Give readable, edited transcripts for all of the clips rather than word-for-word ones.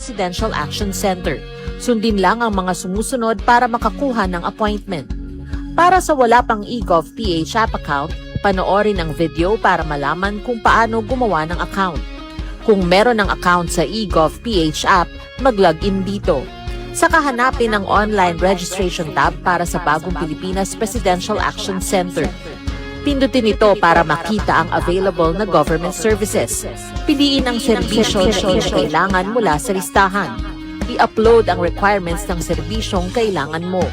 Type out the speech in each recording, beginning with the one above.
Presidential Action Center. Sundin lang ang mga sumusunod para makakuha ng appointment. Para sa wala pang eGov.ph app account, panoorin ang video para malaman kung paano gumawa ng account. Kung meron ng account sa eGov.ph app, mag-login dito. Saka hanapin ang online registration tab para sa Bagong Pilipinas Presidential Action Center. Pindutin ito para makita ang available na government services. Piliin ang serbisyo na kailangan mula sa listahan. I-upload ang requirements ng serbisyong kailangan mo.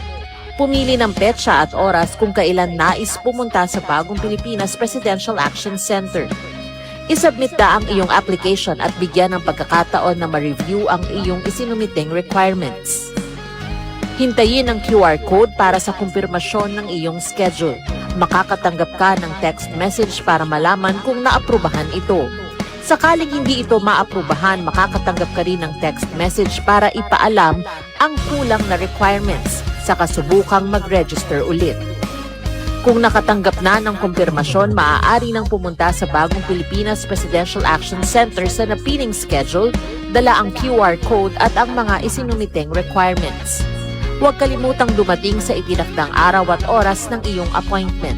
Pumili ng petsa at oras kung kailan nais pumunta sa Bagong Pilipinas Presidential Action Center. I-submit na ang iyong application at bigyan ng pagkakataon na ma-review ang iyong isinumiting requirements. Hintayin ang QR code para sa kumpirmasyon ng iyong schedule. Makakatanggap ka ng text message para malaman kung naaprubahan ito. Sakaling hindi ito maaprubahan, makakatanggap ka rin ng text message para ipaalam ang kulang na requirements sa kasubukang mag-register ulit. Kung nakatanggap na ng kumpirmasyon, maaari nang pumunta sa Bagong Pilipinas Presidential Action Center sa napiling schedule, dala ang QR code at ang mga isinumiting requirements. Huwag kalimutang dumating sa itinakdang araw at oras ng iyong appointment.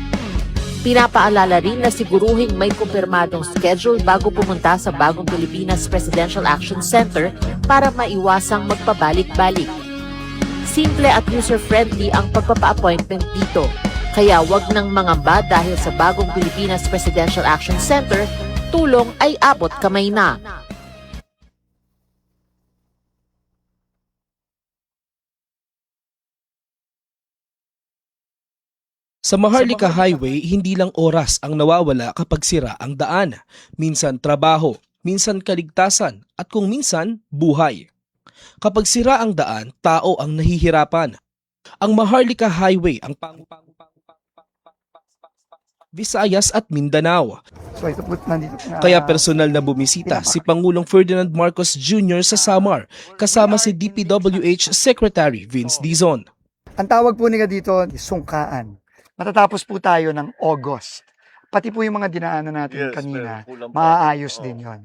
Pinapaalala rin na siguruhing may kumpirmadong schedule bago pumunta sa Bagong Pilipinas Presidential Action Center para maiwasang magpabalik-balik. Simple at user-friendly ang pagpapa-appointment dito. Kaya wag nang mangamba dahil sa Bagong Pilipinas Presidential Action Center, tulong ay abot kamay na. Sa Maharlika Highway, hindi lang oras ang nawawala kapag sira ang daan. Minsan trabaho, minsan kaligtasan, at kung minsan, buhay. Kapag sira ang daan, tao ang nahihirapan. Ang Maharlika Highway ang Visayas at Mindanao. So ito po nandito Kaya personal na bumisita si Pangulong Ferdinand Marcos Jr. sa Samar kasama si DPWH Secretary Vince Dizon. Ang tawag po nila dito, sungkaan. Matatapos po tayo ng August. Pati po yung mga dinaanan natin kanina, maaayos din yon.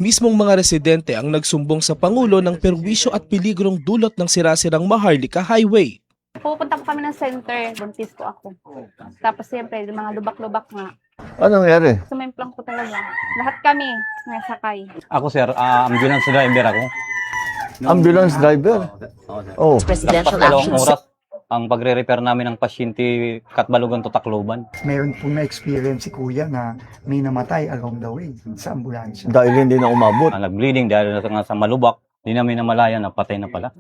Mismong mga residente ang nagsumbong sa Pangulo ng perwisyo at peligrong dulot ng sirasirang Maharlika Highway. Pupunta po kami ng center, buntis po ako. Tapos siyempre, yung mga lubak-lubak nga. Anong nangyari? Sumimplang po talaga. Lahat kami nasakay. Ako sir, ambulance driver ako. Ambulance driver? Oh. Presidential Dalawang Action oras ang pagre-repair namin ng pasyente Katbalogan to Tacloban. Meron po na-experience si Kuya na may namatay along the way sa ambulansya. Dahil hindi na umabot. Nag-bleeding dahil nga sa malubak. Hindi namin namalayan na patay na pala.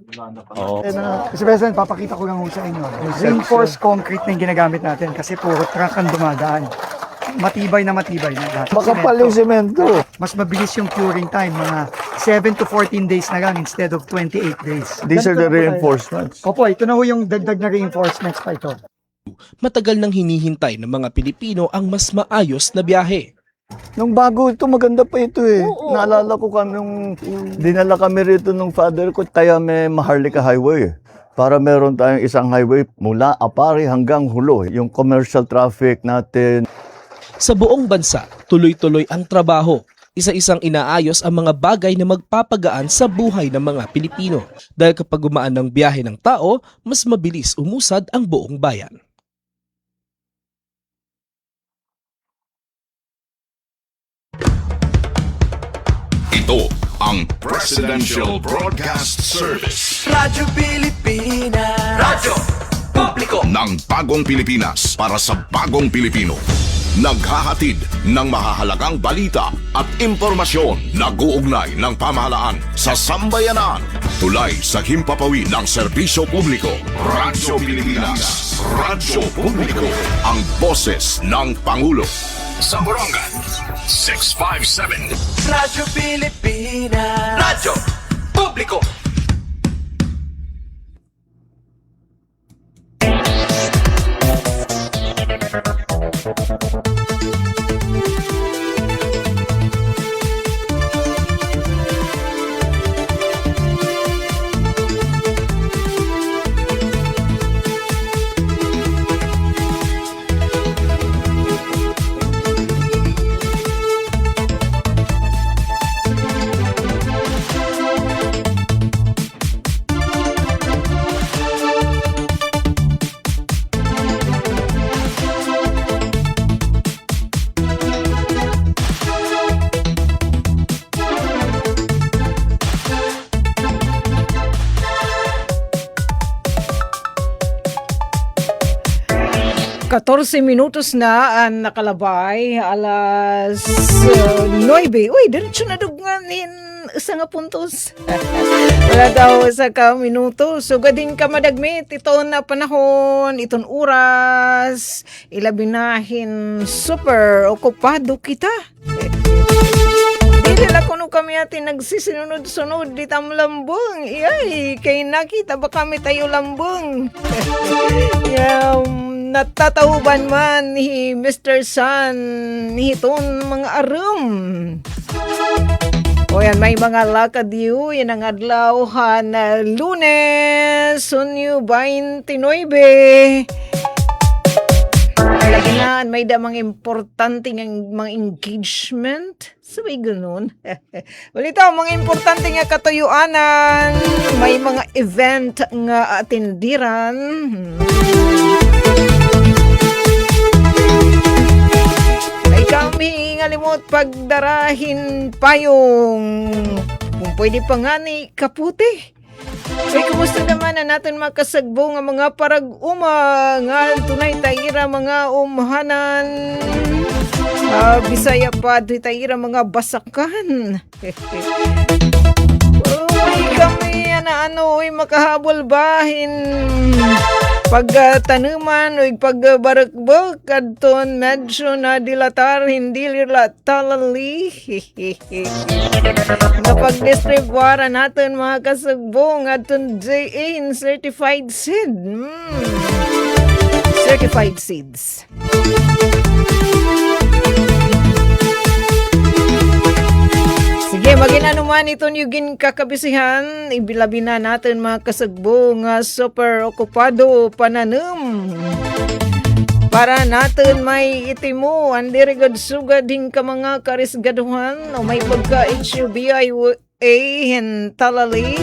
Oo. Kasi President, papakita ko lang ho sa inyo. Reinforced concrete na yung ginagamit natin kasi puro truck ang dumadaan. Matibay na matibay na. Makapal yung semento. Mas mabilis yung curing time, mga 7 to 14 days na lang instead of 28 days. These are the Ganito na po tayo. reinforcements. Opo, ito na ho yung dagdag na reinforcements pa ito. Matagal nang hinihintay ng mga Pilipino ang mas maayos na biyahe. Nung bago ito, maganda pa ito eh. Naalala ko kami nung dinala kami rito nung father ko, kaya may Maharlika Highway. Para meron tayong isang highway mula Apari hanggang Hulo. Yung commercial traffic natin. Sa buong bansa, tuloy-tuloy ang trabaho. Isa-isang inaayos ang mga bagay na magpapagaan sa buhay ng mga Pilipino. Dahil kapag gumaan ng biyahe ng tao, mas mabilis umusad ang buong bayan. Ito ang Presidential Broadcast Service. Radyo Pilipinas. Radyo Publiko Ng Bagong Pilipinas para sa Bagong Pilipino. Naghahatid ng mahahalagang balita at impormasyon na guugnay ng pamahalaan sa sambayanan. Tulay sa himpapawid ng serbisyo publiko. Radyo Pilipinas. Radyo Publiko. Ang boses ng Pangulo. Samburongan 657. Radyo Pilipinas. Radyo Publiko. 14 minutos na ang nakalabay, alas 9. Uy, diretso na duganin sa nga puntos. Wala daw sa ka minuto. Sugadin ka madagmit. Ito na panahon, itong oras. Ilabinahin super okupado kita. Dili la kuno kami atin nagsisunod-sunod di tam lambong. Iyay, kay nakita ba kami tayo lambong? Natatauban man ni Mr. Sun hiton mga arum. O yan, may mga lakad yu, yan ang adlawhan na Lunes, Hunyo 29. Lagi may damang importante ng mga engagement. Sabay ganun. Walito, mga importante nga katuyuanan. May mga event nga atindiran. Ay kami ngalimot pagdarahin payong. Kung pwede pa nga ni kaputi. Ay, kumusta naman na natin makasagbo nga mga parag-uma nga tunay tayira mga umhanan Bisaya pa tayira mga basakan. Uy, kami na makahabol bahin pagtanuman o pagbarakbak adton medyo na dilatar hindi talatalali. Napag-distribwara natin mga kasagbong adton JA certified seed. Certified seeds. Sige, maginanuman ito yung kakabisihan. Ibilabi na natin mga kasagbo nga super okupado pananam. Para natin may itimo, andirigad sugad din ka mga karisgaduhan o may pagka-HUBIA talali.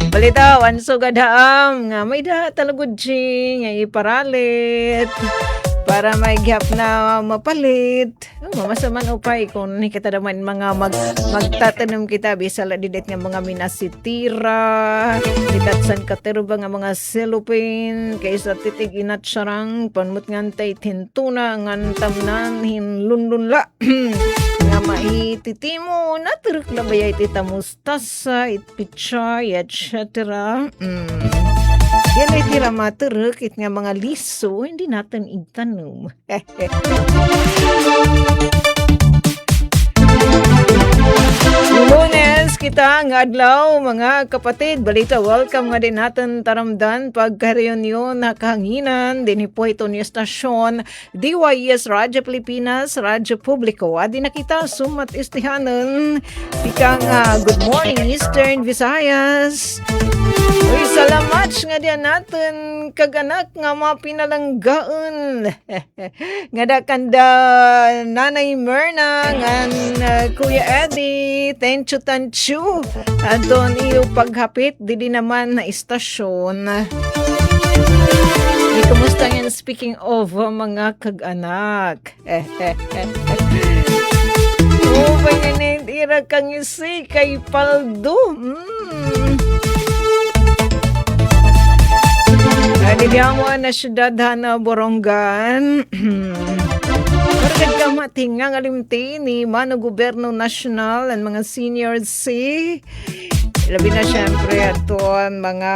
Balitawan sugad haam nga may da talagod nga iparalit. Para may gap na mapalit. Masaman upay kung kita naman mga magtatanom kita bisala didet nga mga minasitira ditatsan kateruba nga mga cellophane kaysa titig inat sarang panmut ngantay tintuna ngantam nan hinlundunla nga maititimo naturuk na bayay tita mustasa itpichay etc. Yan ay tira maturuk nga mga liso, hindi natin itanong. Lunes kita nga adlaw mga kapatid, balita welcome nga din natin taramdan pagka-reunion na kahanginan din po ito ni estasyon DYS Radyo Pilipinas, Radyo Publiko. Adi na kita sumat istihanan pikang good morning Eastern Visayas. Uy, salamat nga diyan natin kaganak nga mga pinalanggaan. Nga da kanda Nanay Myrna ngan Kuya Eddie, tenchu. Adon iyo paghapit didi naman na istasyon. Kumusta yan speaking of mga kaganak? Oh, panganin ira kang isi kay Paldo. Diliamo na syudad na Borongan. Karagad ka matingang alimti ni Mano Gobyerno National and mga seniors si labi na syempre aton mga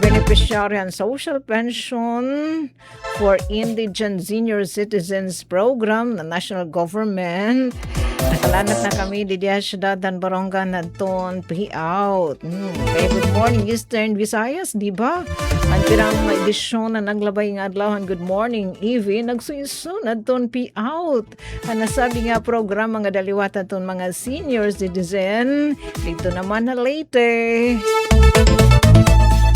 beneficiaryan social pension for indigent senior citizens program na national government. Nakalanat na kami di diya syudad ng Borongan na ton payout. Okay, good morning Eastern Visayas, di ba? Ang pirang edisyon na naglabay ng adlawan. Good morning, Evie. Nagsuiso na ton payout. Ang nasabi nga program mga daliwatan ton mga senior citizen. Dito naman na late.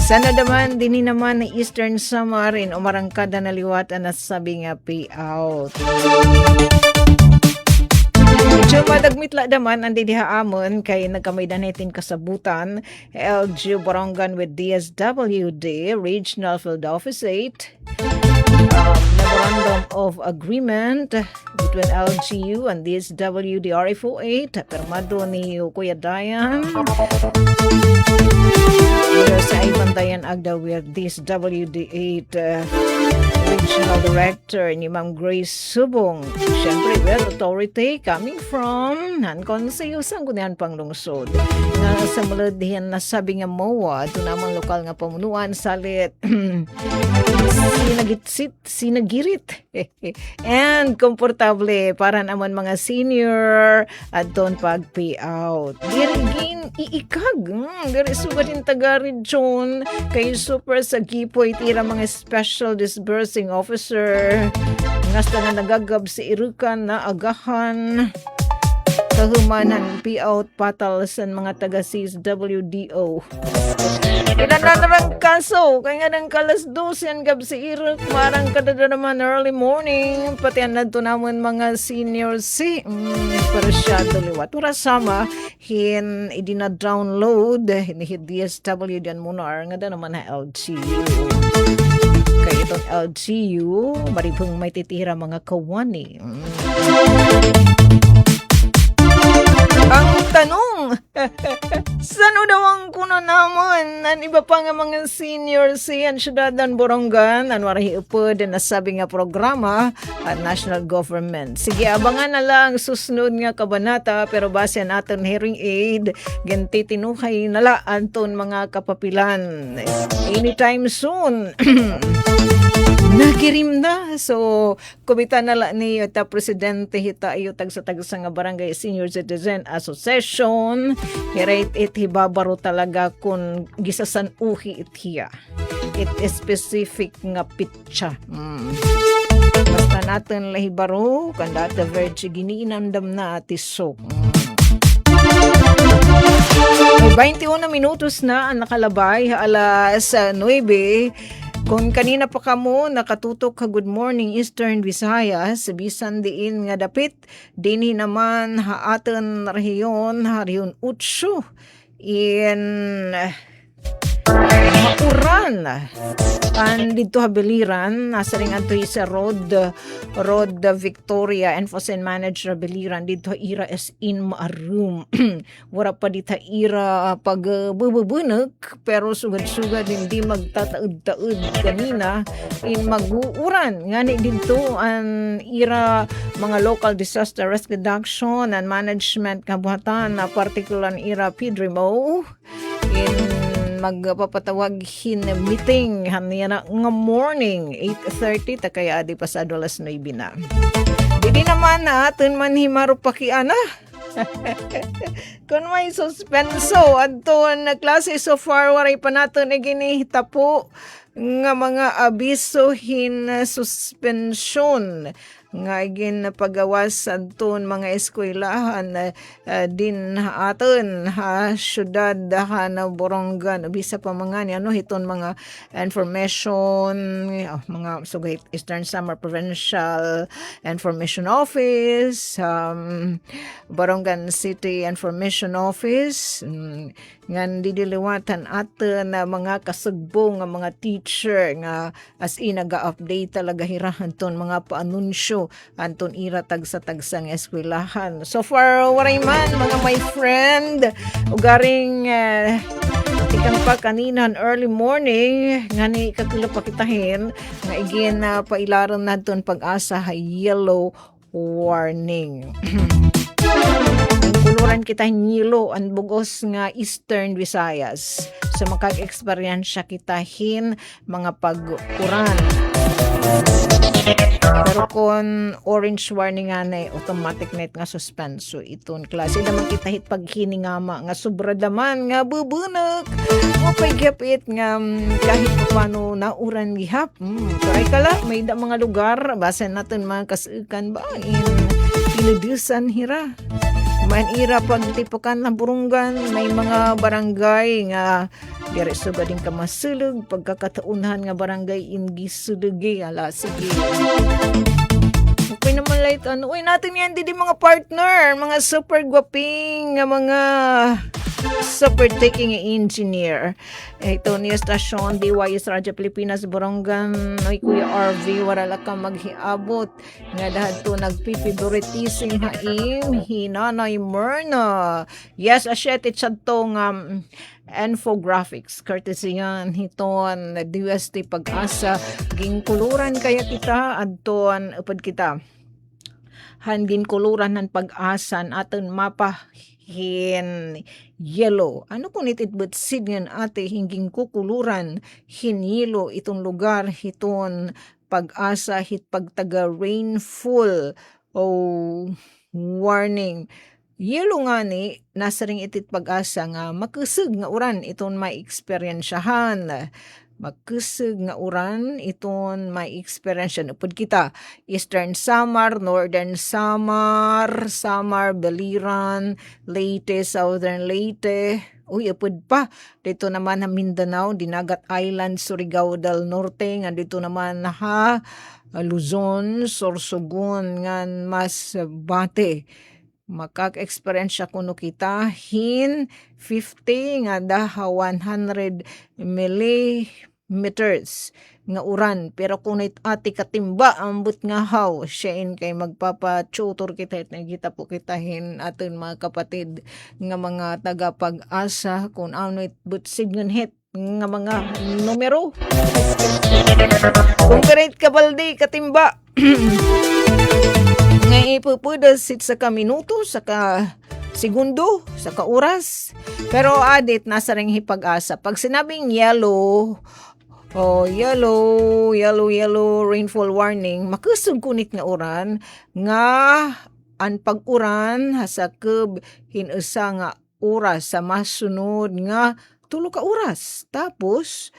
Sana naman, dini naman na Eastern Samarin o marangkada na liwat ang nasabi nga payout. Medyo madagmitla daman ang didihaamon kay nagkamay natin kasabutan LG Borongan with DSWD Regional Field Office 8 memorandum of agreement between LGU and DSWD RA48 permado ni Kuya Dayan sa Ivan Dayan Agda with DSWD8 Regional Director ni Ma'am Grace Subong. Siyempre, well, authority coming from non-consayusan kunihan pang lungsod. Nga sa muladihan na sabi nga MOA, ito namang lokal nga pamunuan, salit sinagirit and komportable para naman mga senior at doon pag-payout. Dirigin iikag. Diri sugatin taga-region kay super sa gipoy tira mga special disbursing officer ngasta na nagagab si irukan na agahan kahumanan payout patal sa mga taga-CSWDO. Ilan na narang kaso, kaya nga ng kalas 12 yan gab si Iruk, marang kadada naman early morning, pati yan na naman mga senior si, para siya liwat. Para sama, idina-download, hinihid DSW diyan muna, nga da naman na LGU. Kaya itong LGU, maripong may titira mga kawani. Ang tanong, saan daw ang kuno naman? Ang iba pa nga mga senior siyan syudadan Borongan, anwari upod na sabi nga programa at national government. Sige, abangan na lang susunod nga kabanata, pero base natin hearing aid, ganti tinuhay nala anton mga kapapilan. Anytime soon. Nagirim na. So, kumita na lang ni ta presidente hita ayo tagsa nga barangay senior citizen association. Hirate it hibabaro talaga kung gisasan uhi it hiya. It is specific nga pitsa. Basta natin lahibaro kanda ta verge giniinandam na atisok. 21 minutos na ang nakalabay alas 9. Kung kanina pa kamo nakatutok ka Good Morning Eastern Visayas, bisan diin nga dapit, dinhi naman haaton rehiyon 8 in Mauran. And dito habiliran, nasa ring anto sa Road Victoria, Enforcement Manager Habiliran, dito ira as in maarum. Wala pa dito ira pag bububunag, pero sugad-sugad hindi magtataud-taud kanina in mag-uuran. Ngani dito ang ira mga local disaster risk reduction and management kabuhatan na particular ira PDRMO in magpapatawag meeting haniya na nga morning 8:30 ta kaya adi pasado alas 9 na. Didi naman natin man himaro pakiana. Kung may suspenso adton na klase so far waray pa naton ginihita po nga mga abisohin suspensyon nga igin pagawas adton mga eskwelahan din aton ha syudad na Borongan bisa pa mga ni hiton mga information mga sugay Eastern Samar Provincial Information Office, Borongan City Information Office, nga didiliwatan aton na mga kasugbo nga mga teacher nga as in naga-update talaga hirahan ton mga paanunsyo anton ira tagsa-tagsang eskwelahan. So far waray man mga my friend ugaring tikang pa kanina early morning nga ni kakilapakitahin nga igin na pailaron naton pag-asa yellow warning. Kuluran kita yellow ang bugos nga Eastern Visayas. So makag-eksperyensya kita mga pag-uran. Pero kung orange warning nga na automatic net nga suspenso iton klase naman kita hit paghiningama nga sobra daman nga bubunok okay gapit nga kahit paano nauran gihap try kala may da mga lugar base natin mga kasukan ba in Pilidusan hira man ira pagtipukan ng Burungan may mga barangay nga diri sugad din ka masulog pagkakataunhan nga barangay ingi sulugi ala sige okay naman light uy natin yan di mga partner mga super gwaping nga mga super taking engineer. Ito ni Stasyon DYS Radyo Pilipinas Borongan ay Kuya RV wala ka maghiabot nga dahil to nagpipiboritising haim hinanay Myrna. Yes, asyet itsadtong infographics courtesy yan hiton DST Pag-asa gingkuluran kaya kita adton upad kita hangin kuluran ng pag-asan aton mapahin yellow. Ano kung itibut sidngan ate hinging kukuluran hin yellow itong lugar hiton pag-asa hit pagtaga rainfall o warning. Yellow nga ni nasa ring itit pag-asa nga makusog nga uran iton ma-experiensyahan. Magkusog nga uran iton may experience upod kita Eastern Samar, Northern Samar, Samar, Beliran, Leyte, Southern Leyte. Uy, upod pa dito naman na Mindanao, Dinagat Island, Surigao del Norte, nga dito naman ha Luzon, Sorsogon, ngan Masbate. Makak-experience kuno kita hin 50 nga daha 100 millimeters nga uran pero kung ati katimba ambot nga haw siyain kay magpapa-tutor kita kita po kitahin aton mga kapatid nga mga taga Pag-asa kung ano but signal hit nga mga numero kung karit kabaldi katimba nga ipupudasit sa minuto, sa segundo, sa oras. Pero adit, nasa ring hipag-asa. Pag sinabing yellow, rainfall warning, makusog kunit nga uran, nga ang pag-uran, hasakab, hinusa nga oras sa masunod nga 3 ka oras. Tapos,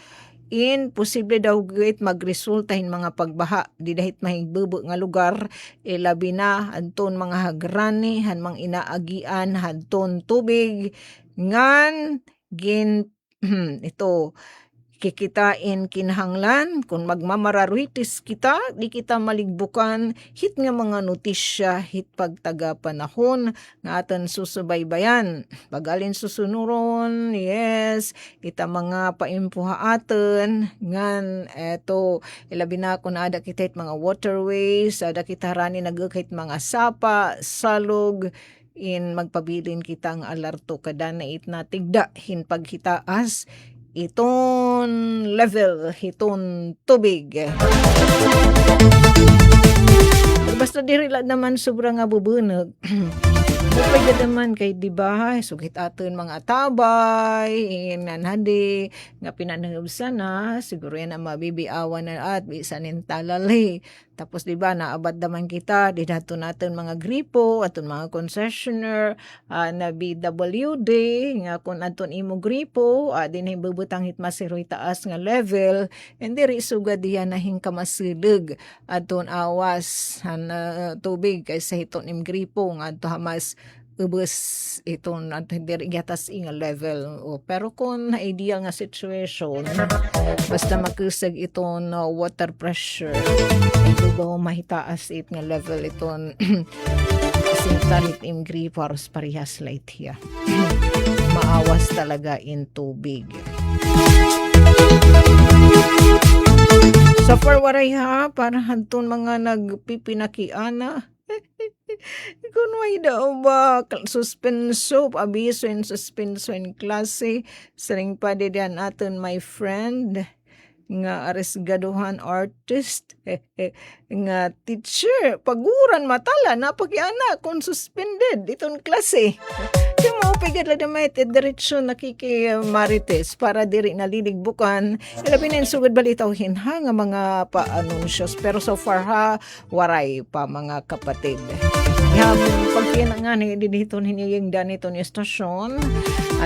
posible daw gayt magresulta hin mga pagbaha di dahit mahigbubo nga lugar labi na anton mga hagrani han mang inaagian hanton tubig ngan gin ito kikitain kinahanglan kung magmamararitis kita di kita maligbukan hit nga mga notisya hit pagtaga panahon nga aton susubaybayan pagalin susunuron yes kita mga paimpuha aton ngan eto ilabi na kung ada kita hit mga waterways ada kita rani nagkait mga sapa salog in magpabilin kita ang alerto kada na it natigda hin paghitaas iton level, iton tubig. Basta diri lang naman sobrang nga bubunag. Pwede naman kay diba, sugit aton mga tabay, nanhadi, nga pinanahub sana, siguro yan ang mabibiawan na at bisanin talali. Tapos diba, naabad naman kita, dinato natin mga gripo, aton mga concessioner, na BWD, nga kung aton imo gripo, din bubutang hit masiroy taas nga level, hindi rin sugad diyan na hingkamasilig, aton awas, tubig, kaysa hiton im gripo, nga ato hamas, ubus itong hindi gatas inga level pero kung na-idea nga situation basta makusag itong water pressure ito ba mahitaas it nga level itong sintalit imgri paros parehas light hiya maawas talaga in tubig so for waray ha para hantun mga nagpipinakiana kung may daw ba suspenso, abiso in suspenso in klase, saring pa diyan aton my friend, nga aresgaduhan artist, nga teacher, paguran matala, napakiana kung suspended itong klase. Yung mga pigad lang naman ito, diretsyo nakikimarites para diri naliligbukan. Ilabinin sugad balitaw hinha nga mga pa-anunsyos. Pero so far ha, waray pa mga kapatid. Pagkina nga ni dito hiniyang danito ni estasyon,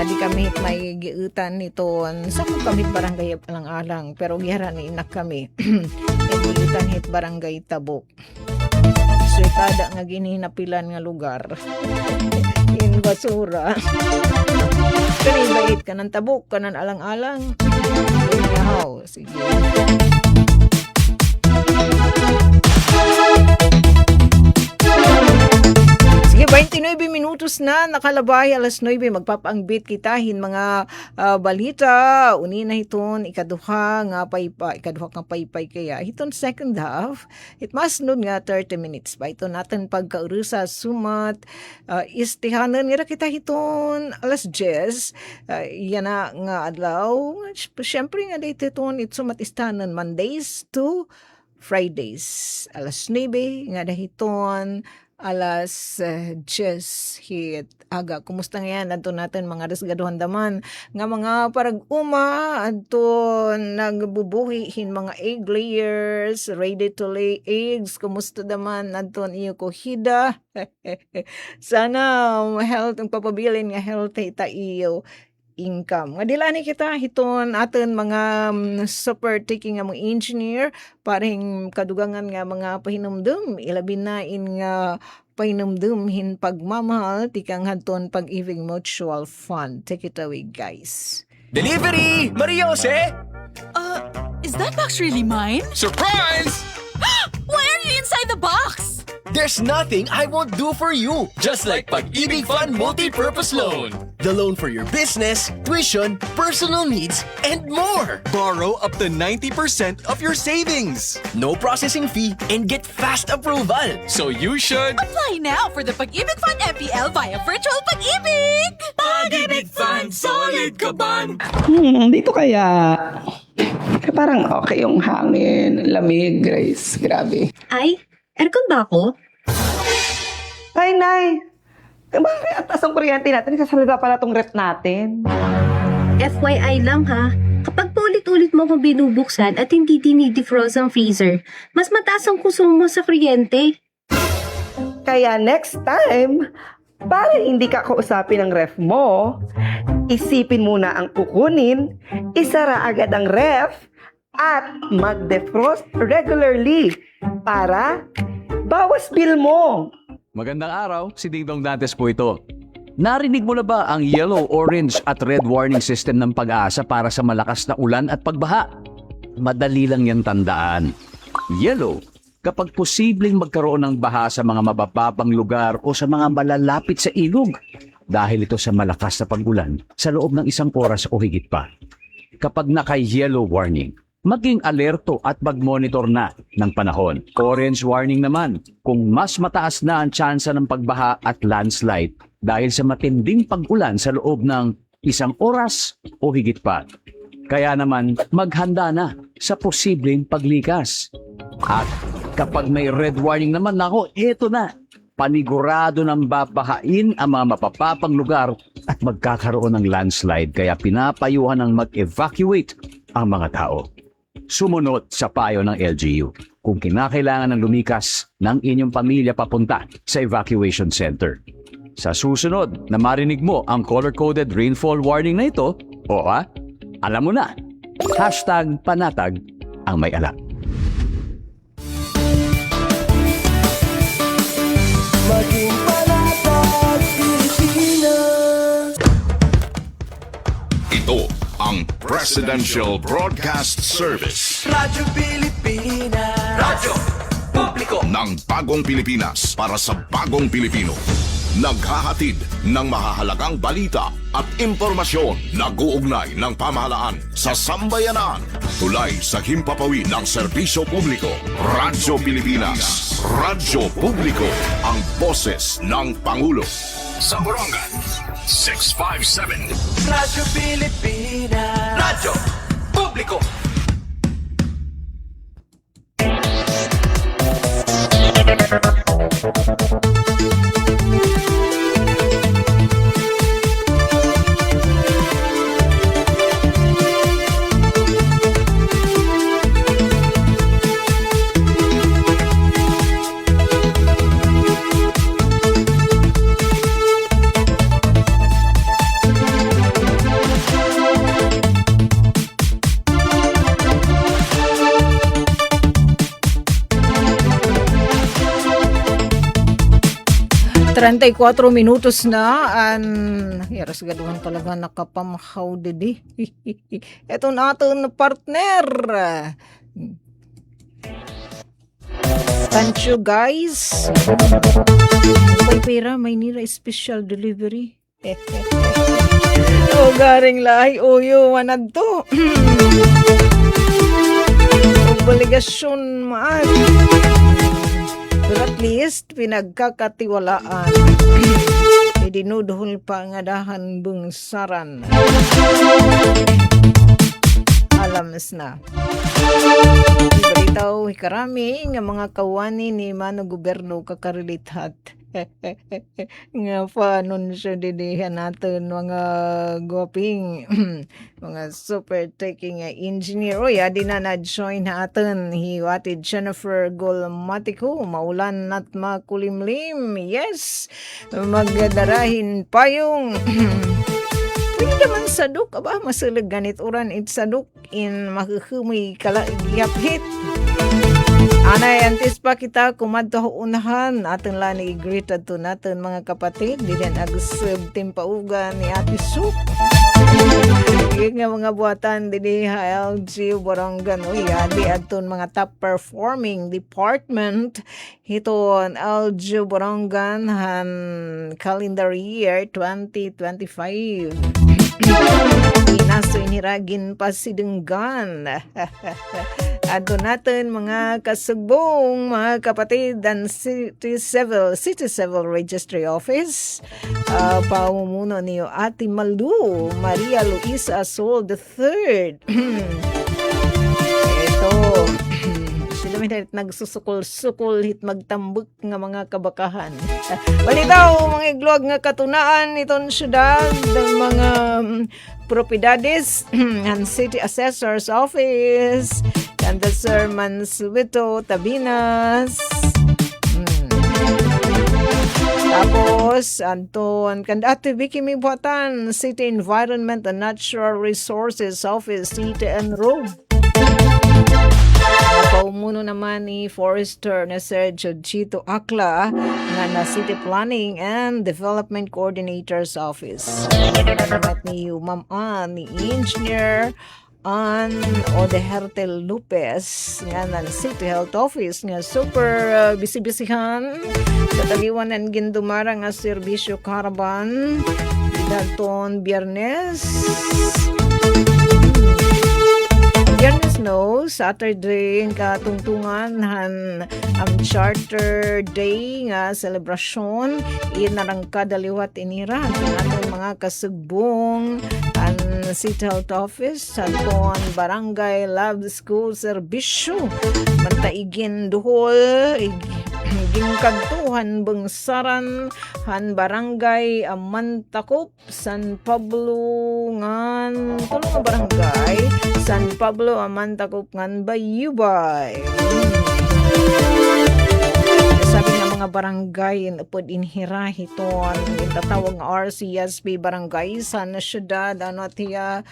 di kami may giutan nito sa kami barangay alang-alang. Pero giharan ni inak kami. Giutan hit barangay Tabok. So kada nga ginhinapilan nga lugar. In basura. Pero ibait ka ng Tabok, ka ng alang-alang. Wow, sige. Sige, 29 minutos na nakalabay, alas 9, magpapaangbit kitahin mga balita. Uni na hiton, ikaduha nga paypay kaya. Hiton second half, it must nun nga 30 minutes. Ba ito natin pagkaurusa sumat, istihanan nga kita hiton, alas 10, yan na nga adlaw. Siyempre nga dito hiton, itsumat istahanan Mondays to Fridays. Alas 9, nga dahiton, alas 10 hit aga. Kumusta nga yan? Adto natin mga resgaduhan daman nga mga parag uma adto nagbubuhihin mga egg layers, ready to lay eggs. Kumusta daman adto iyo kohida? Sana health ang papabilin nga healthy ta iyo income. Nga dilani kita hiton aton mga super taking nga mga engineer paring kadugangan nga mga pahinumdum ilabi na in nga pahinumdum hin pagmamahal tikang hadton Pag-ibig Mutual Fund. Take it away, guys. Delivery! Maria Jose! Is that box really mine? Surprise! Why are you inside the box? There's nothing I won't do for you. Just like Pag-ibig Fund Multi-Purpose Loan. The loan for your business, tuition, personal needs, and more. Borrow up to 90% of your savings. No processing fee and get fast approval. So you should... Apply now for the Pag-ibig Fund MPL via Virtual Pag-ibig! Pag-ibig Fund, solid ka ban. Dito kaya... parang okay yung hangin, lamig, Grace. Grabe. Ay, aircon ba ako? Ay, Nay! Bakit ang taas ang kuryente natin? Nagsasalita pala tong rep natin. FYI lang ha, kapag paulit-ulit mo ko binubuksan at hindi dinidefrost ang freezer, mas mataas ang konsumo sa kuryente. Kaya next time, para hindi ka kausapin ng ref mo, isipin muna ang kukunin, isara agad ang ref, at mag-defrost regularly para bawas bill mo. Magandang araw, si Dingdong Dantes po ito. Narinig mo na ba ang yellow, orange at red warning system ng Pag-asa para sa malakas na ulan at pagbaha? Madali lang yan tandaan. Yellow, kapag posibleng magkaroon ng baha sa mga mabababang lugar o sa mga malalapit sa ilog. Dahil ito sa malakas na pag-ulan sa loob ng 1 oras o higit pa. Kapag naka-yellow warning, maging alerto at mag-monitor na ng panahon. Orange warning naman kung mas mataas na ang tsansa ng pagbaha at landslide dahil sa matinding pag-ulan sa loob ng 1 oras o higit pa. Kaya naman maghanda na sa posibleng paglikas. At kapag may red warning naman, nako, eto na. Panigurado ng babahain ang mga mapapapang lugar at magkakaroon ng landslide kaya pinapayuhan ng mag-evacuate ang mga tao. Sumunod sa payo ng LGU kung kinakailangan ng lumikas ng inyong pamilya papunta sa evacuation center. Sa susunod na marinig mo ang color-coded rainfall warning na ito, alam mo na, #panatag ang may alam. Maging panatag, Pilipinas. Ito ang Presidential Broadcast Service Radyo Pilipinas. Radyo Publiko ng Bagong Pilipinas para sa Bagong Pilipino. Naghahatid ng mahahalagang balita at impormasyon na guugnay ng pamahalaan sa sambayanan. Tulay sa himpapawid ng serbisyo publiko. Radyo Pilipinas. Radyo Publiko. Ang boses ng Pangulo. Sa Borongan, 657. Radyo Pilipinas. Radyo Publiko. Trentay 4 minutos na yaras gaduhan talaga nakapamahaw didi. Eto na aton partner. Thank you guys. May pera, may nira special delivery. O garing lahi uyo manad to. Obligasyon maan. Pero at least pinagkakatiwalaan. Dinuduhol pa nga dahan bungsaran. Alams na. Ibalitaw hikarami nga mga kawani ni Mano Gobyerno kakarilithat. Nga panon siya didihan natin mga goping mga super taking engineer. Oy, adi na na-join natin hiwatid Jennifer Golmatico maulan at makulimlim. Yes, magdarahin pa yung pwede naman saduk. Aba, masilig ganit uran it saduk in makikumi kalagyapit. Anay, antis pa kita kumadto unahan atin lang i-greet to natin mga kapatid. Diyan agusub timpaugan ni Ate Soup. Yung nga mga buhatan didi LG Borongan. Uy, adi aton mga top performing department. Hiton LG Borongan han calendar year 2025. Inaso iniragin pa si Denggan. Ato natin mga kasugbong, mga kapatid ang City Civil Registry Office. Pamumuno niyo Ate Malu, Maria Luisa Sol III. Ito, sila may nagsusukol-sukol hit magtambok nga mga kabakahan. Balitaw, mga iglog nga katunaan itong syudad, mga propiedades, ang City Assessor's Office, and the Sir Mansueto Tabinas. Tapos, Anton, kandate Vicky Mibuatan, City Environment and Natural Resources Office, City and Road. Paumuno naman ni Forester na Sir Jodjito Akla nga na City Planning and Development Coordinator's Office. At ni Ma'am ni Engineer Odeherte Lopez nga ng City Health Office nga super bisibisihan sa taliwan ng gindumara nga serbisyo karaban daton Biyernes no, Saturday katungtungan han ang Charter Day nga selebrasyon inarang kadaliwat inira ang atong mga kasugbong ang City Health Office aton Barangay Love School Serbisyo mantaigin duhol gingkantuhan bangsaran han Barangay Amantakop San Pablo ngan tulong nga barangay San Pablo Amantakop ngan Bayubay. Sabi nga mga barangay pod inhira hiton tatawag nga RCSP barangay sa syudad ano tiya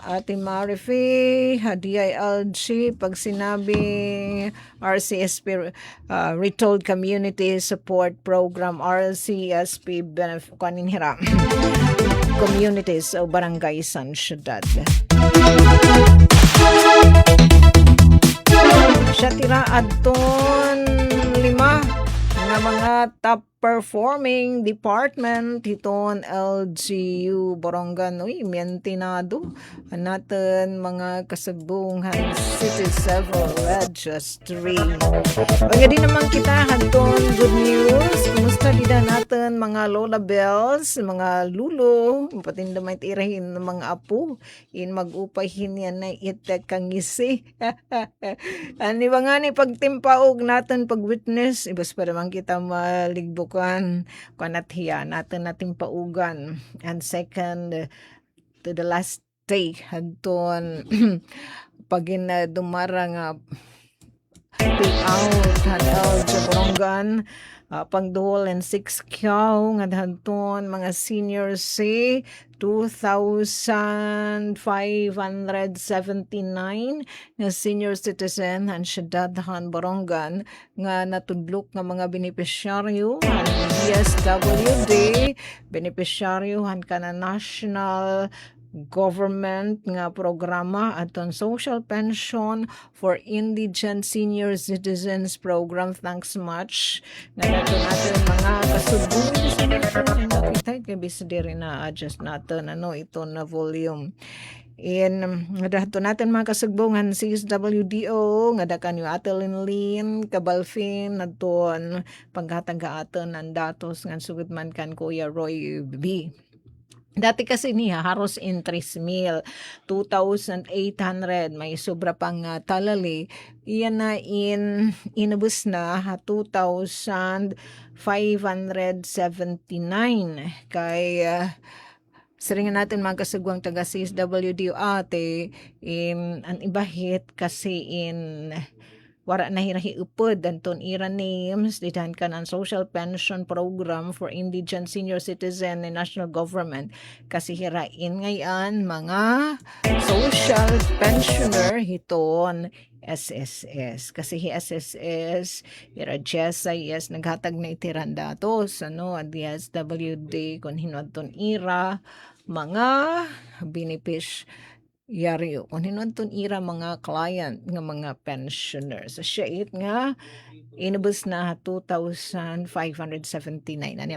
Ate Marife, DILG, pag sinabing RCSP, Retold Community Support Program, RCSP, kaninhira, communities o barangay san syudad. Siya tira adton 5 nga mga top performing department hiton LGU Borongan. Uy, mientinado natin mga kasagbungan City Civil Registry. Nga din naman kita haton good news. Kumusta dida natin mga Lola Bells, mga lulo, patinda may tirahin ng mga apo in mag-upahin yan na itekangisi. Ani ba nga ni pagtimpaog natin pag-witness, ibas pa naman kita maligbok kanat hiya natin paugan. And second to the last day hadton pagin dumarang payout hadal sa Borongan pangduhol and 6 kyaw nga hadton mga senior say 2,579 nga senior citizen ang syudadhan Borongan nga natudlok nga mga benepisyaryo ang DSWD benepisyaryo han kana national government nga programa aton social pension for indigent senior citizens program. Thanks much na natin mga kasubong nakita kay bisidiri na adjust natin ito na volume in dato natin mga kasugbongan CSWDO nga dakan yung Atelin Lin Kabalfin naton paghatag aton ang datos nga sugod man kan Kuya Roy B. Dati kasi niya haros in 3,000, 2,800 may sobra pang talali. Iyan na inubos na 2,579 kay saringan natin mga kasugwang taga CSWD ate ang ibahit kasi wara na hirahi upod anton ira names ditan kan ang social pension program for indigent senior citizen and national government kasi hirain ngayon mga social pensioner hiton SSS kasi SSS ira GSIS naghatag na itiran datos DSWD kung hinwadton ira mga yari kung hinwadton ira mga client nga mga pensioners siya nga inubos na 2,579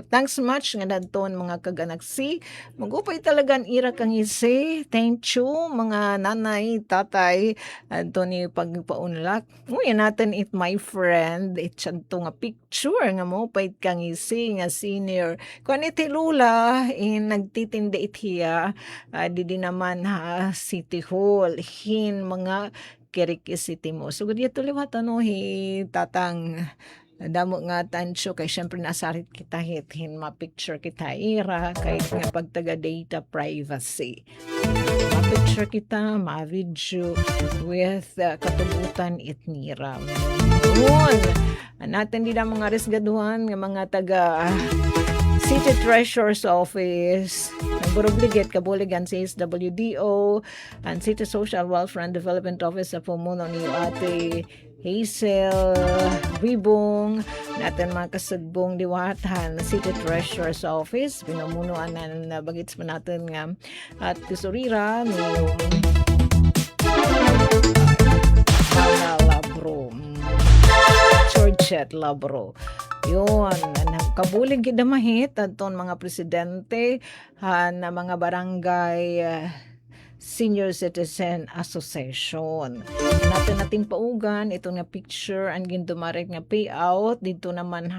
thanks much nga dadton mga kaganaksi magupay talagang ira kang isi thank you mga nanay tatay adto ni pagpaunlak nguya natin it my friend itsanto nga picture nga mo pait kang isi nga senior kung iti lula nagtitinda itiya di naman City Hall hin mga kirikisiti mo. So, gudi ito liwat tatang damo nga tansyo kay syempre nasarit kita hithin ma-picture kita ira kahit nga pagtaga data privacy. Ma-picture kita, ma-video with katubutan itnira. Yun! Natin din ang mga resgaduhan ng mga taga City Treasurer's Office, nagburobligate kabuligan sa SWDO, and City Social Welfare and Development Office sa pumuno ni Ate Hazel Ribong, natin mga kasagbong diwatan City Treasurer's Office, pinamunuan na bagits pa natin nga at tesorira ni Labro, Georgette Labro. Yun, kabulig gidamahit aton mga presidente na mga barangay Senior Citizen Association. Natin paugan ito nga picture ang gindumarik nga payout dito naman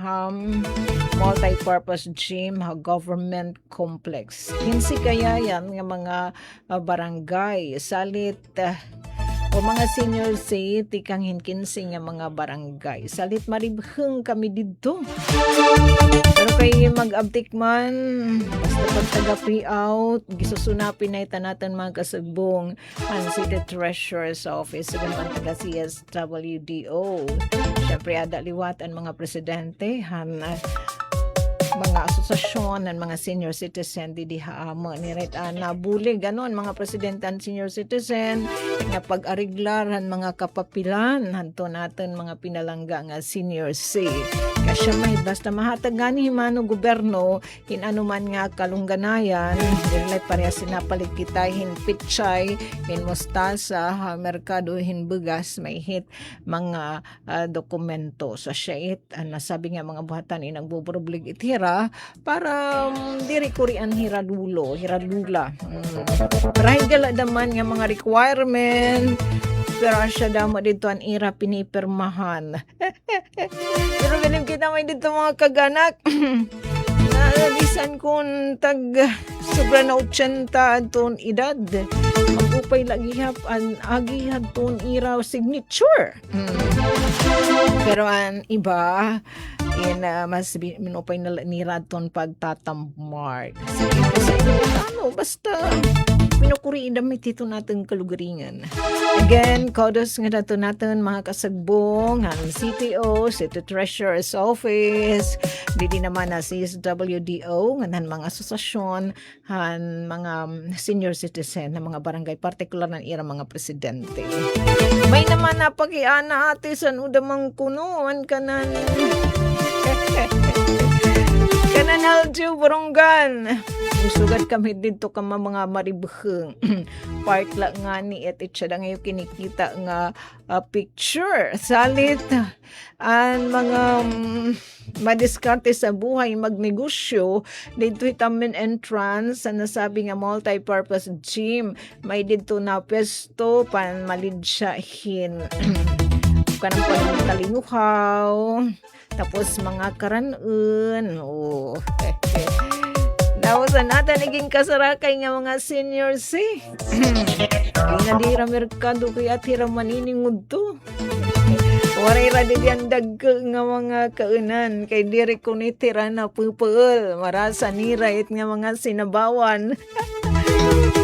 multi-purpose gym government complex. Kinsi kaya yan nga mga barangay salit o mga senior city kang hinkinsing nga mga barangay. Salit maribheng kami dito. Pero kay mag-abtik man, basta pagtaga payout, gisusunapin na natin mga kasagbong ang City Treasurer's Office sa naman taga CSWDO. Siyempre, ada liwat ang mga presidente, mga asosasyon ng mga senior citizen di haamo ni right nabulig ganon mga presidente and senior citizen nga pag-ariglaran mga kapapilan hanto natin mga pinalangga nga senior C kasi may basta mahatag gani himano gobyerno hinano man nga kalungganayan dili pareha sinapalit kita hin pitchay hin mostasa merkado hin bugas may hit mga dokumento sa syait nasabi nga mga buhatan inagbuburublig itira para diri kurian hiradula para higala daman nga mga requirement pero siya damo dito ang ira pinipirmahan pero galing kita may dito mga kaganak nalisan kung tag sobra na 80 aton edad magupay lagihap ang agihad ton ira signature pero ang iba mas minupay na niradton pagtatammark. Basta pinukuriin damit ito natin kalugaringan. Again, kodos nga dato natin mga kasagbong ang CTO, City Treasurer's Office, didi naman na CSWDO, nganan mga asosasyon, mga senior citizen na mga barangay, partikular na irang mga presidente. May naman napagiana ate sa udamang kunuan kanan Kanan Aljo Borongan. Sugat kami dito ka mga maribheng. Part lang nga ni at itsa na ngayon kinikita nga picture. Salit ang mga madiskarte sa buhay magnegosyo dito itamin entrance sa nasabi nga multi-purpose gym. May dito na pwesto pan malidsyahin. Kanang palinuhaw. Tapos mga karanun. Oh. Nawasan natin naging kasarakay nga mga seniors eh. Inadira merkado kaya tira maniningod to. Waray ra di ang dagka nga mga kaunan. Kay diri ko ni tira na pupul. Marasa ni right nga mga sinabawan.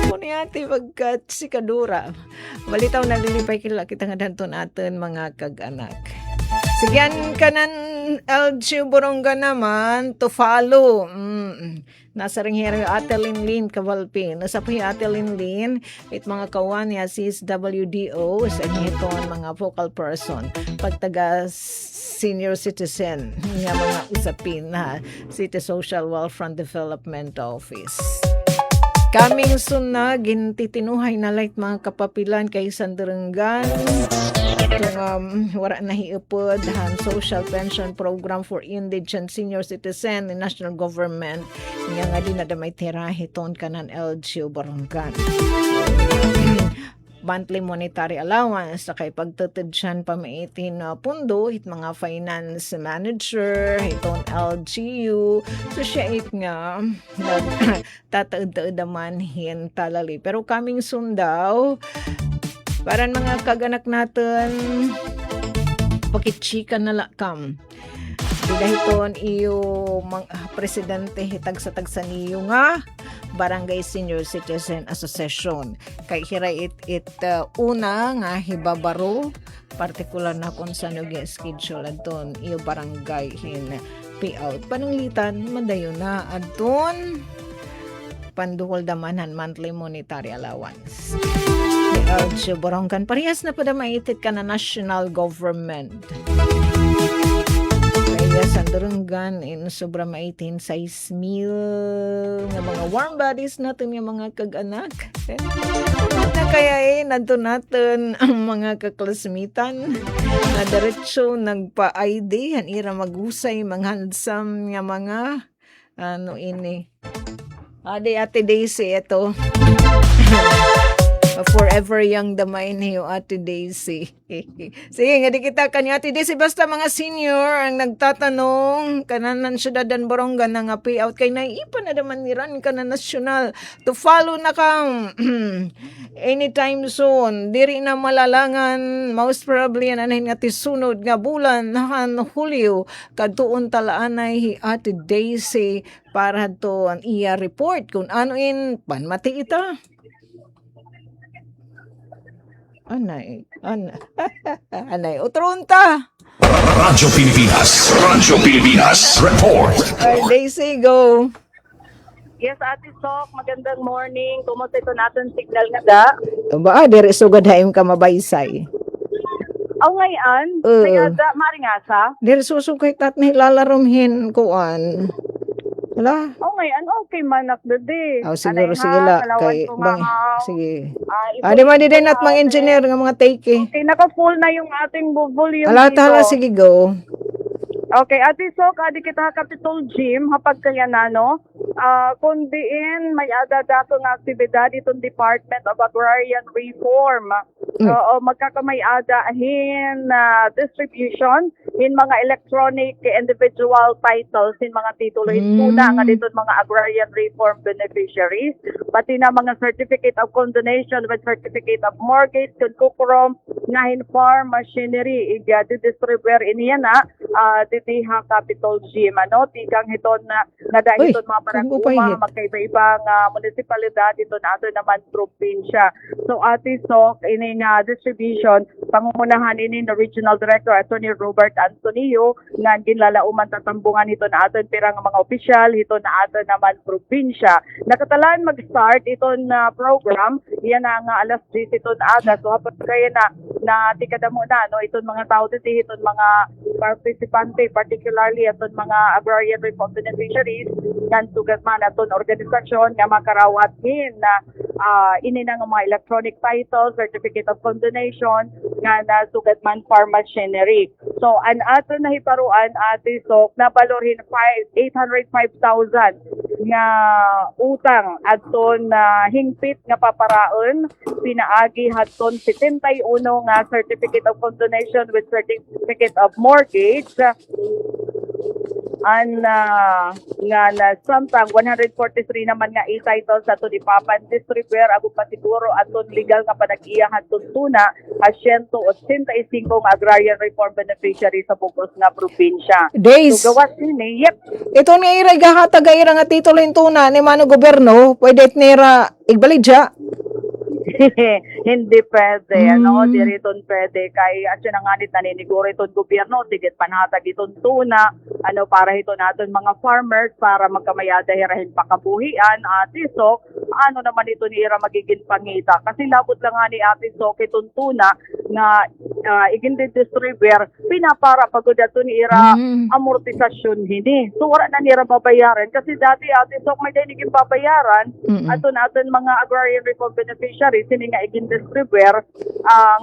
Kuni ati pagkat si Kadura. Balitaw na lilipay kita nga danton atin mga kag-anak. Sigyan kanan LG Boronga naman to follow. Nasa ring hero Ate Linlin Kavalpin. Nasa po Ate Linlin it mga kawan niya sis WDO sa iton mga vocal person pagtaga senior citizen nga mga usapin na City Social Welfare Development Office. Kaming soon na gintitinuhay na light mga kapapilan kay Sandarangan. Itong wala na hiupod han social pension program for indigent senior citizen in national government nga nga din na damay tirahiton kanan LGU Borongan. Monthly monetary allowance sa kay pagtutod siyan pamaitin na pundo hit mga finance manager hiton LGU so siya it nga tataud-taud naman hin talali pero coming soon daw para mga kaganak natin pakitsika na lakam didahiton iyo presidente hitag sa tagsa niyo nga Barangay Senior Citizen Association. Kay hiray it una nga hibabaro partikular na kung saan yung schedule adton iyo barangay hin payout. Pananglitan madayo na adton pandukol damanan monthly monetary allowance. LG Borongan parehas na pada maitit ka na national government. Sandarangan in sobra maitin 6,000 nga mga warm bodies natin yung mga kag-anak. Na kaya nandun natin ang mga kaklasmitan na diretso nagpa-ID han ira magusay mga handsome nga mga ano ini. Ate Daisy ito. Forever young damay niyo Ate Daisy. Sige, nga di kita kanya Ate Daisy basta mga senior ang nagtatanong kananan syudadan Boronga na nga payout kay naipa na naman niran ka na nasyonal to follow na kang anytime soon diri na malalangan most probably yan anahin nga tisunod nga bulan nahan Hulyo kadtuon talaanay Ate Daisy para to ang iya report kung ano in panmati ita. Anay, utronta. Radyo Pilipinas, report. Daisy, go. Yes, Ate Sok, magandang morning. Kumusta ito natin signal nga da? Ba, diri sugad haim ka mabaysay. Aw ngayon, kaya da, maringasa? Diri susukay tat nilalarumhin kuan. Wala. Aw ngayon, okay manak dede. Siguro sige la kay bang sige. Di man din at mga engineer nga mga take. Okay, naka-full na yung ating volume. Hala sige go. Okay, Ate Sok, adi kita Capitol Gym hapag kaya nano. Kundiin may adadato nga aktibidad itong Department of Agrarian Reform. Magkakamay adahin distribution in mga electronic individual titles in mga titulo. Una nga dito mga agrarian reform beneficiaries, pati na mga certificate of condonation with certificate of mortgage, kukrom, ngahin farm machinery, i-distribute iniya na ditiha Capitol Gym. Tigang hiton na dahil hiton mga parang magkaiba-ibang munisipalidad ito na ato naman probinsya. So Ate Sok, ini nga distribution, pangungunahan ini na Regional Director Attorney Robert Antonio nga ginlalauman tatambungan ito na aton pirang mga opisyal, ito na aton naman probinsya. Nakatalaan mag-start ito na program, yan na nga alas 10 ito na aga. So hapag kaya na na tikada mo na no iton mga tao dito iton mga partisipante particularly aton mga agrarian reform beneficiaries ngan sugat man aton organisasyon nga makarawathin na ini na nga mga electronic title, certificate of condonation nga sugat man farm machinery. So an ato na hiparuan ati sok na balorhin 805,000 nga utang aton hingpit nga paparaon pinaagi hadton 71 nga certificate of condonation with certificate of mortgage nga na samtang 143 naman nga i-title sa to di Papan Distributor ako pa siguro aton legal nga panag-iya hadton tuna 185 nga agrarian reform beneficiary sa bugos nga probinsya. Days. So gawas ni yep. Ito nga ira gahatag ira nga titulo intuna ni mano gobyerno, pwede nira igbalidya. Hindi pwede, ano, diriton pwede kay at siya nanganit naniniguro iton gobyerno, tigit panhatag iton tuna, ano, para ito natin mga farmers para magkamayada hirahin pakabuhian, ati so, ano naman ito ni ira magiging pangita, kasi labot lang nga ni ati so, itong tuna na igindi distributor, pinapara pagod ito ni ira amortisasyon hindi. So, wala na nira babayaran, kasi dati ati so, may diniging babayaran, ato natin mga agrarian reform beneficiaries, sini nga iging distributor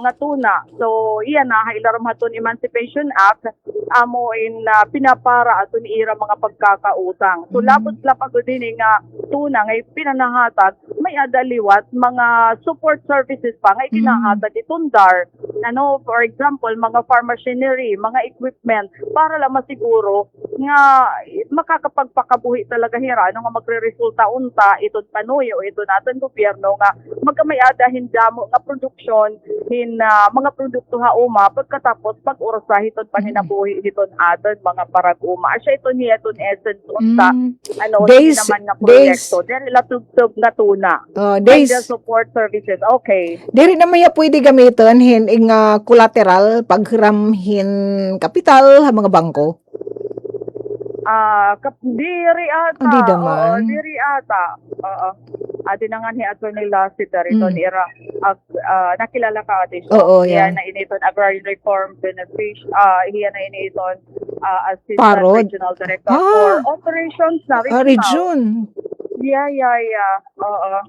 nga tuna. So iyan na ilaram haton Emancipation Act amo in pinapara aton ira mga pagkakautang. So labot la pagod din nga tuna nga pinanahatag may adaliwat mga support services pa nga ikinahatag itundar. Ano, for example, mga farm machinery, mga equipment para lang masiguro nga makakapagpakabuhi talaga hira ano nga magre-resulta unta iton panuyo ito natin gobyerno nga magkamayada hindamo nga produksyon mga produkto hauma pagkatapos pag-orasa hiton paninabuhi hiton aton mga parag-uma asya ito niya iton essence unta ano Days, naman nga proyekto dere latugtog nga tuna days support services okay diri na maya pwede gamiton ing collateral paghiramhin kapital sa mga bangko. Diri ata. Hindi naman. Oo, diri ata. Oo. Adi na nga ni Attorney Lassiter ito era nakilala ka ate. Oo, Iya yeah. na initon agrarian reform beneficiary. Iya na initon assistant Parod. regional director for operations na Region. Yeah. Oo.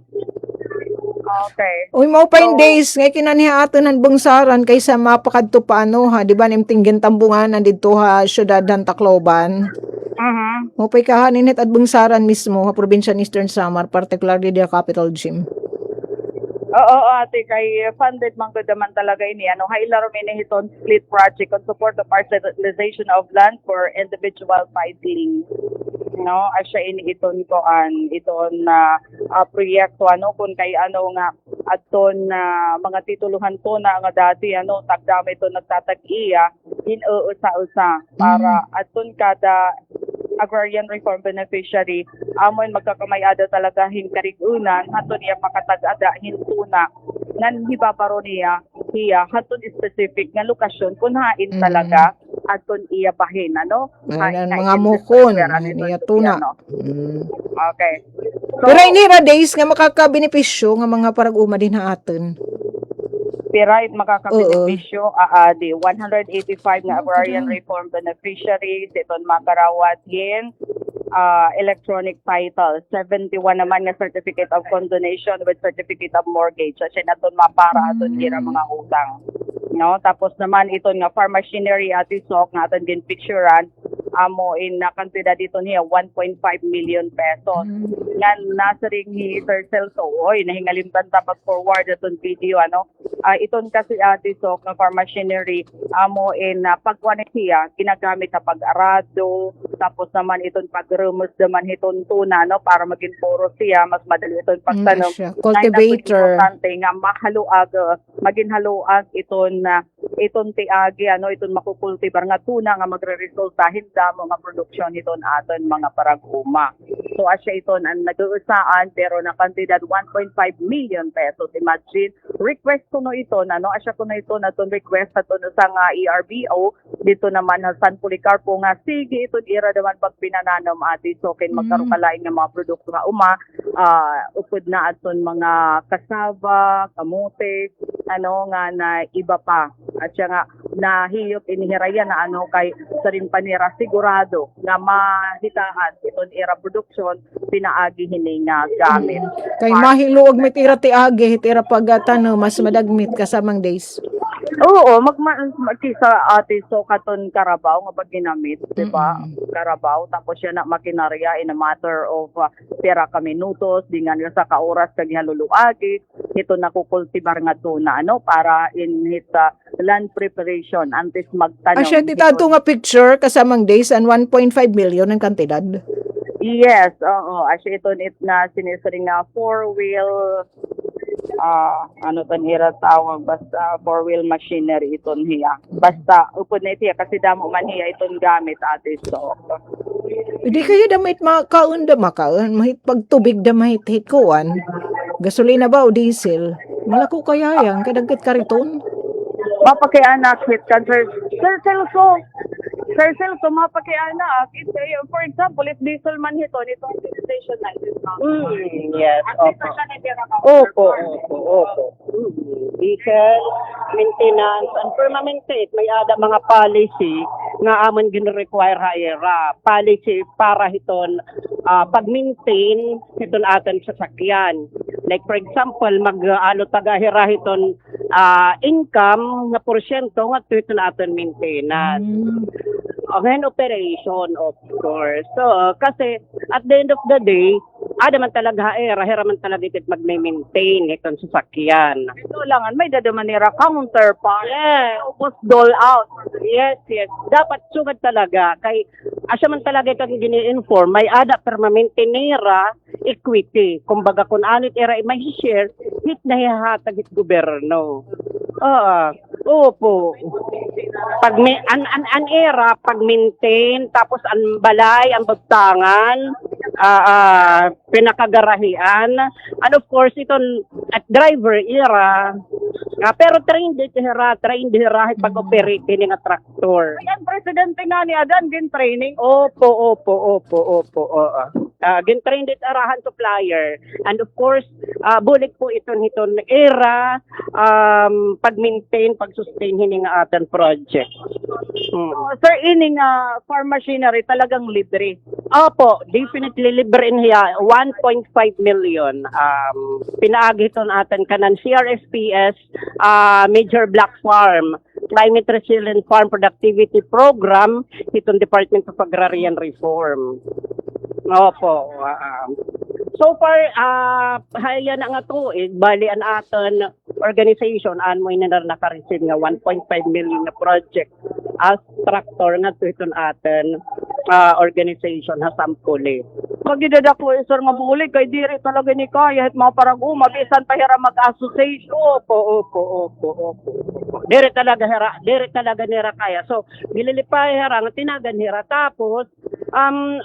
Okay. Uy, mo pa yung days, ngay kinanihaatan ng bungsaran kaysa mapakadto paano ha, di ba nimtinggin tambungan nandito ha, syudad ng Tacloban. Mo pa ikahaninit at bungsaran mismo ha, probinsya ng Eastern Samar, particularly the capital gym. Oo, ate, kay funded man gud naman talaga ini ano hailaro hiton split project on support of parcelization of land for individual titling. No, asya ini iton na proyekto ano kun kay ano nga aton mga tituluhan to na nga dati ano tagdami to nagtatag-iya usa para aton kada agrarian reform beneficiary amon magkakamayada talaga hinkarigunan haton iya pakatag-ada hintuna ngan hibabaro niya haton specific nga lokasyon kun hain talaga aton iya bahin ano mga mukon niya tuna. Okay. Pero inira days nga makakabenepisyo nga mga parag-uma din ha aton. Right, makakabenepisyo di 185 nga agrarian reform beneficiaries iton makarawat yin electronic title 71 naman nga certificate of condonation with certificate of mortgage so siya naton mapara aton gira mga utang no tapos naman iton nga farm machinery ati sok nga aton din picturean amo in na kantidad dito niya 1.5 million pesos nga nasa ring ni Sir Celso oy nahingalimtan ta pag forward aton video ano iton kasi ati sok nga farm machinery amo in pagkuan siya ginagamit sa pag-arado tapos naman iton pag-rumus naman hiton tuna no para maging puro siya mas madali iton pagtanom cultivator importante nga mahaluag maging haluag iton tiagi ano iton makukultibar nga tuna nga magre-resulta hindamo nga produksyon iton aton mga parag-uma so asya iton ang nag-uusaan pero na kantidad 1.5 million pesos imagine request ko no iton ano asya ko na ito naton request aton sa nga ERBO dito naman sa San Policarpo nga sige iton ira naman pag pinananom ati so kin magkaroon kalain nga mga produkto nga uma upod na aton mga kasaba, kamote, nga na iba pa. At siya nga nahiyop inihirayan na kay sa rin panira sigurado nga mahitaan iton era production pinaagi hini nga gamit. Kay mahiluog mit ira ti agi, itira pagatano mas madagmit kasamang days. Oo, magkisa ate so katon Carabao nga pag ginamit, di ba? Carabao tapos siya na makinarya in a matter of pera ka minutos, di nga nila sa kaoras kag haluluagi, ito nakukultibar nga to na para in hit land preparation antes magtanom. Asya titato nga picture kasamang days and 1.5 million ang kantidad. Yes, oo. Asya ito na sinisering nga four-wheel tanira tawag basta four-wheel machinery iton hiya. Basta upod na itiya kasi damo man hiya iton gamit ate so. Hindi kaya damit makaon mahit pagtubig da mahit hikuan. Gasolina ba o diesel? Malako kaya yan kadagkat kariton. Mapakianak hit kan Sir Celso, mapakianak. For example, if diesel man hiton, itong station na ito. Yes, opo. Diesel, maintenance, and permanent may ada mga policy nga amon gin-require haira. Policy para hiton pag-maintain hiton aton sa sakyan. Like for example, taga-hira hiton income nga porsyento nga hiton aton maintenance. Ngayon operation, of course. So, kasi at the end of the day, man talaga hira man talaga itit mag-maintain itong sasakyan. Ito lang, may dadamanira counter pa. Yes. Tapos dole out. Yes. Dapat sugad talaga. Kay asya man talaga itong gini-inform, may ada permanentinera equity. Kumbaga kung anit era may share, hit na hihatag hit gobyerno. Opo. Pag an era pag-maintain tapos ang balay, ang bagtangan, pinakagarahian, and of course iton at driver era pero trained hira pag-operate ni nga traktor. Ayan, presidente nga ni Adan, gin training. Opo. Gin-trained arahan supplier. And of course, bulik po iton era pag-maintain, pag-sustain hini nga atan project. Sir, ini nga farm machinery talagang libre. Opo, definitely libre in hiya 1.5 million. Pinaagi iton atan kanan CRSPS Major Black Farm Climate Resilient Farm Productivity Program itong Department of Agrarian Reform. Opo. So far, haya na nga to, bali an aton organization, mo na naka-receive nga 1.5 million na project as tractor nga to iton aton organization ha sampuli. Magidada ko sir nga bulig kay diri talaga ni kaya hit mga parang mabisan pa hira mag-association. Opo. Diri talaga nira kaya. So gililipay hira nga tinagan hira tapos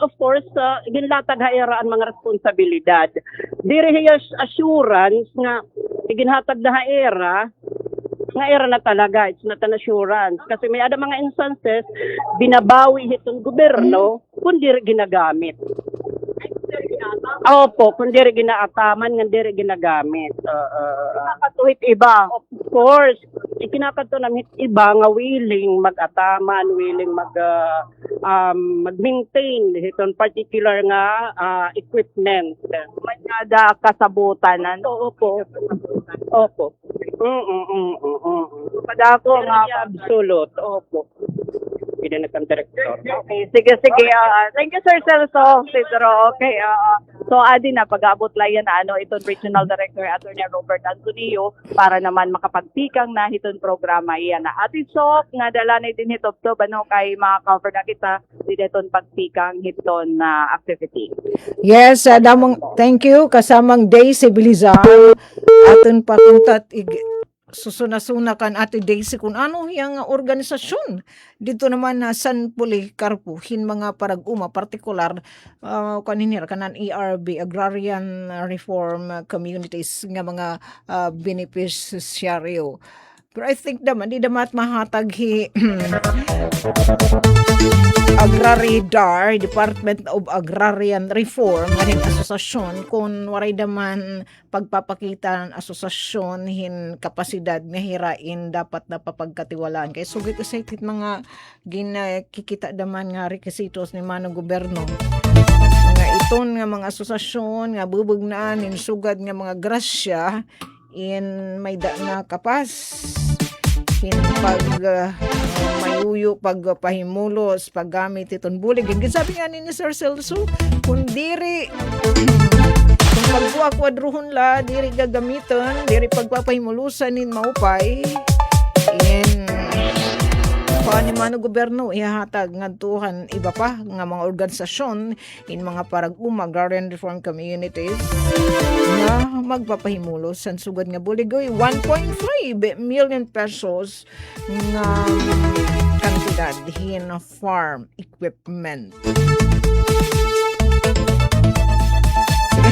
of course ginlatag haira ang mga responsibilidad. Diri hiya assurance nga iginhatag na haira na talaga, it's not an assurance. Kasi may ada mga instances, binabawi itong gobyerno kung di ginagamit. Opo, kung di ginaataman, kung di ginagamit. Nakatuhit iba. Of course, ikinakatunamit iba nga willing mag-ataman, willing mag-maintain itong particular nga equipment. May ada kasabutan. Opo. Padako nga absolute. Opo. Pinanatang director. Okay, sige. Thank you, Sir Celso. Okay, so adi na pag-abot layan na itong Regional Director Attorney Robert Antonio para naman makapagpikang na hiton programa iyan na ati sok nga dala na din hitop to kay maka-cover na kita diton pagpikang hiton na activity. Yes, thank you kasamang Day Sibilizar aton patuntat susuna-suna kan Ate Daisy kung ano yung organisasyon dito naman na San Policarpo hin mga parag-uma partikular kaninira kanan ERB Agrarian Reform Communities nga mga beneficiaryo. Pero I think naman, di damat mahatag Agraridar, Department of Agrarian Reform, ngayon asosasyon, kung waray daman pagpapakita ng asosasyon hin kapasidad nga hirain dapat na papagkatiwalaan. Kaya sugit excited mga ginakikita daman nga requisitos ni Manong Gobyerno. Nga iton nga mga asosasyon, nga bubugnaan, in sugad nga mga grasya, in may da na kapas, in pag mayuyo, pagpahimulos, paggamit iton bulig. Sabi nga ni Sir Celso, kung diri kung pagbuwa kwadruhon la, diri gagamitan, diri pagpapahimulusan in maupay, in ni Manong Gobyerno ihahatag ngadtuhan iba pa nga mga organisasyon in mga parag-uma agrarian reform communities na magpapahimulos sa sugad nga buligoy 1.5 million pesos nga kantidad hin farm equipment.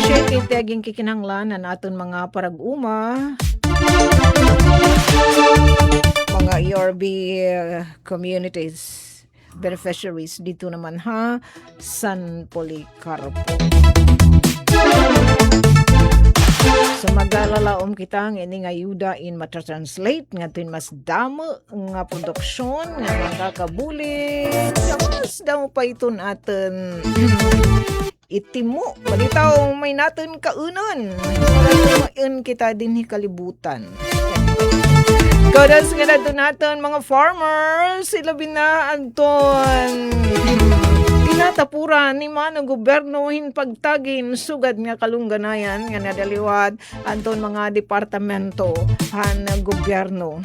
Sige, kitaging kikinanglan na naton mga parag-uma, mga ERB communities, beneficiaries dito naman San Policarpo. So magalalaom kita ng ining ayuda in matatranslate nga tin mas damo nga produksyon nga makakabulit. Mas damo pa iton atin itimo. Balitaw may natin kaunan. Main kita din kalibutan. Kodas nga nato natin mga farmers, sila binaanton. Tinatapuran ni Manong Gobyerno hin pagtagin sugad nga kalungganayan nga nadaliwad anton mga departamento han gobyerno.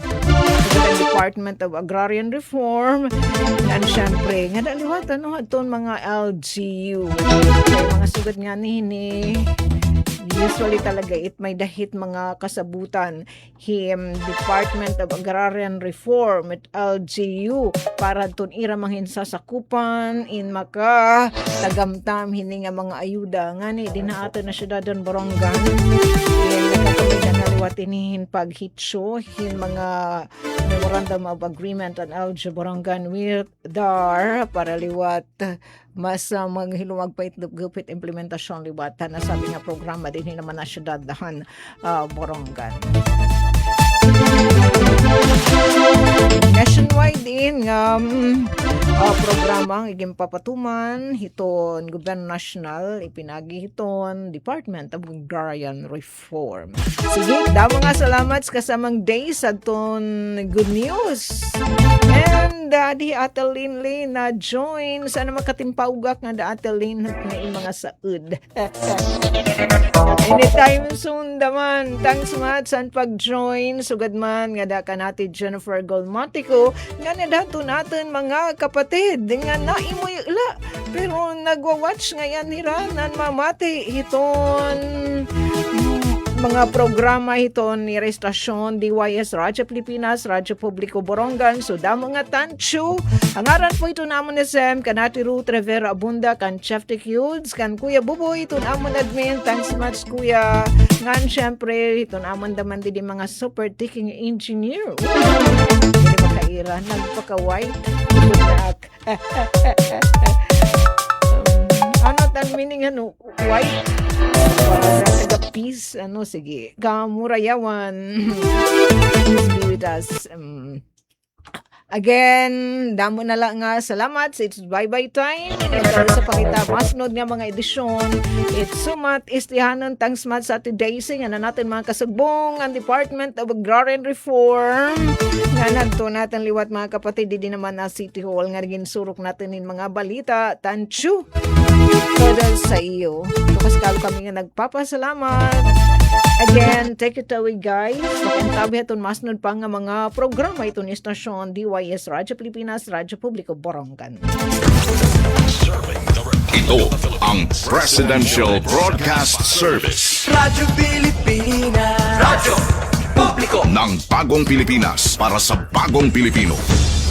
Sugad Department of Agrarian Reform and syempre nga daliwad anton mga LGU. Kaya mga sugad nga ni usually talaga it may dahit mga kasabutan Department of Agrarian Reform at LGU para ton ira manghin sasakupan in maka tagamtam hini nga mga ayuda ngani dinaato na syudad ng Borongan naliwat inihin paghitsyo hin mga memorandum of agreement and LGU Borongan with DAR para liwat mas maghilumag pa gupit implementasyon liwatan na sabi nga programa din naman na syudad dahan Borongan. Nationwide din programa ang iging papatuman hiton Gobyerno National ipinagi hiton Department of Agrarian Reform. Sige, damo nga salamat sa kasamang days sa ton good news. And di Atelin na join sana makatimpaugak nga da Atelin nga mga saud. Anytime soon daman. Thanks much san pag-join sugad man nga da kanati Jennifer Golmatico nga nadato natin mga kapatid nga naimoy ila pero nagwa-watch ngayon nira nan mamati hiton mga programa hiton ni Restasyon DYS Radyo Pilipinas, Radyo Publiko Borongan. So damo nga tansyo. Ang aran po ito namon ni Sem, kanati Ruth Rivera Abunda, kan Chef Tic Yudes, kan Kuya Buboy, ito namon admin. Thanks much Kuya. Ngan syempre, ito namon daman din mga super ticking engineer. Hindi makaira, nagpaka-white. Ano tan meaning white? Taga-peace, sige, kamurayawan. Please be with us. Again, damo na lang nga salamat. It's bye-bye time. Ito sa pakita, masnod nga mga edisyon. It's sumat, istihanon, thanks much sa today's nga na natin mga kasugbong ang Department of Agrarian Reform. Nga nagto natin liwat mga kapatid, di naman na City Hall. Nga rin surok natin yung mga balita. Tansyo! Todas sa iyo. Tukas kami nga nagpapasalamat. Again, take it away guys. Pakintabi haton masnod pa nga mga programa ito ni Stasyon DYS Radyo Pilipinas, Radyo Publiko Borongan. Ito ang Presidential Broadcast Service. Radyo Pilipinas. Radyo Publiko ng Bagong Pilipinas para sa Bagong Pilipino.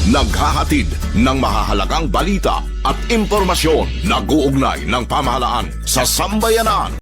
Naghahatid ng mahahalagang balita at impormasyon na guugnay ng pamahalaan sa sambayanan.